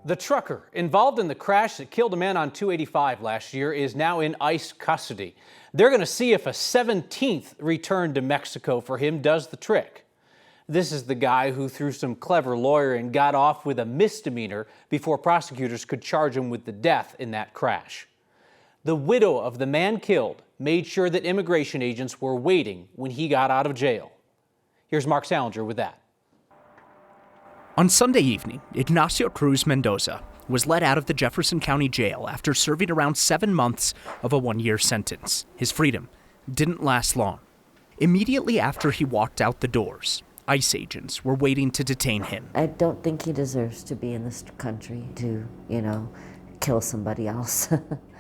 The trucker involved in the crash that killed a man on 285 last year is now in ICE custody. They're going to see if a 17th return to Mexico for him does the trick. This is the guy who, through some clever lawyering, got off with a misdemeanor before prosecutors could charge him with the death in that crash. The widow of the man killed made sure that immigration agents were waiting when he got out of jail. Here's Mark Salinger with that. On Sunday evening, Ignacio Cruz-Mendoza was let out of the Jefferson County jail after serving around 7 months of a one-year sentence. His freedom didn't last long. Immediately after he walked out the doors, ICE agents were waiting to detain him. I don't think he deserves to be in this country to, kill somebody else.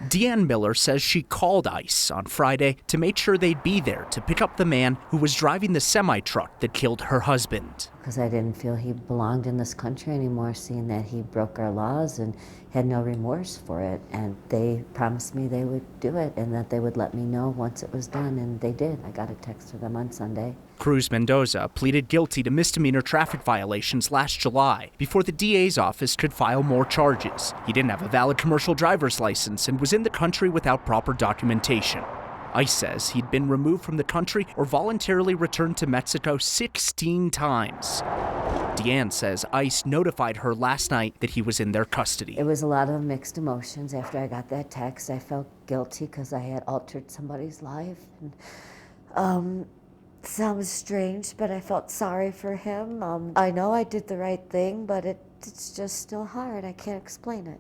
Deanne Miller says she called ICE on Friday to make sure they'd be there to pick up the man who was driving the semi-truck that killed her husband. Because I didn't feel he belonged in this country anymore, seeing that he broke our laws and had no remorse for it. And they promised me they would do it and that they would let me know once it was done, and they did. I got a text from them on Sunday. Cruz-Mendoza pleaded guilty to misdemeanor traffic violations last July before the DA's office could file more charges. He didn't have a valid commercial driver's license and was in the country without proper documentation. ICE says he'd been removed from the country or voluntarily returned to Mexico 16 times. Deanne says ICE notified her last night that he was in their custody. It was a lot of mixed emotions. After I got that text, I felt guilty because I had altered somebody's life. And, sounds strange, but I felt sorry for him. I know I did the right thing, but it's just still hard. I can't explain it.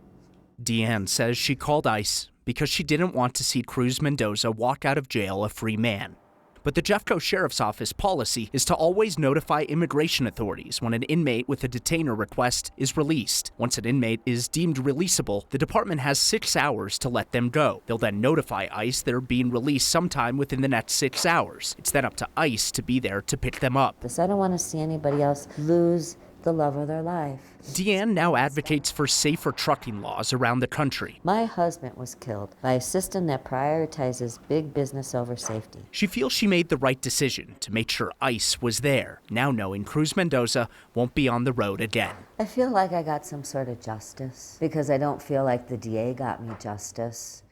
Deanne says she called ICE because she didn't want to see Cruz-Mendoza walk out of jail a free man. But the Jeffco Sheriff's Office policy is to always notify immigration authorities when an inmate with a detainer request is released. Once an inmate is deemed releasable, the department has 6 hours to let them go. They'll then notify ICE they're being released sometime within the next 6 hours. It's then up to ICE to be there to pick them up. I don't want to see anybody else lose the love of their life. Deanne now advocates for safer trucking laws around the country. My husband was killed by a system that prioritizes big business over safety. She feels she made the right decision to make sure ICE was there, now knowing Cruz-Mendoza won't be on the road again. I feel like I got some sort of justice because I don't feel like the DA got me justice.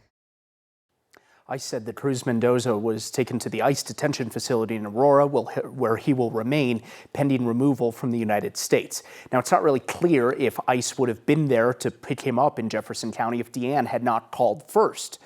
ICE said that Cruz-Mendoza was taken to the ICE detention facility in Aurora, where he will remain pending removal from the United States. Now, it's not really clear if ICE would have been there to pick him up in Jefferson County if Deanne had not called first,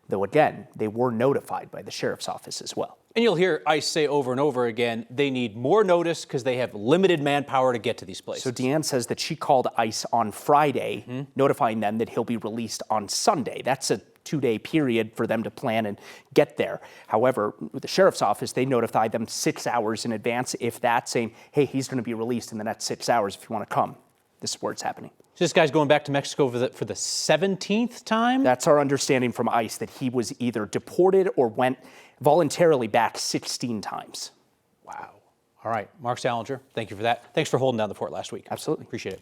though again, they were notified by the sheriff's office as well. And you'll hear ICE say over and over again, they need more notice because they have limited manpower to get to these places. So Deanne says that she called ICE on Friday, notifying them that he'll be released on Sunday. That's a 2-day period for them to plan and get there. However, with the sheriff's office, they notified them 6 hours in advance, if that, saying, hey, he's going to be released in the next 6 hours if you want to come. This is where it's happening. So this guy's going back to Mexico for the 17th time? That's our understanding from ICE, that he was either deported or went voluntarily back 16 times. Wow. All right. Mark Salinger, thank you for that. Thanks for holding down the fort last week. Absolutely. Appreciate it.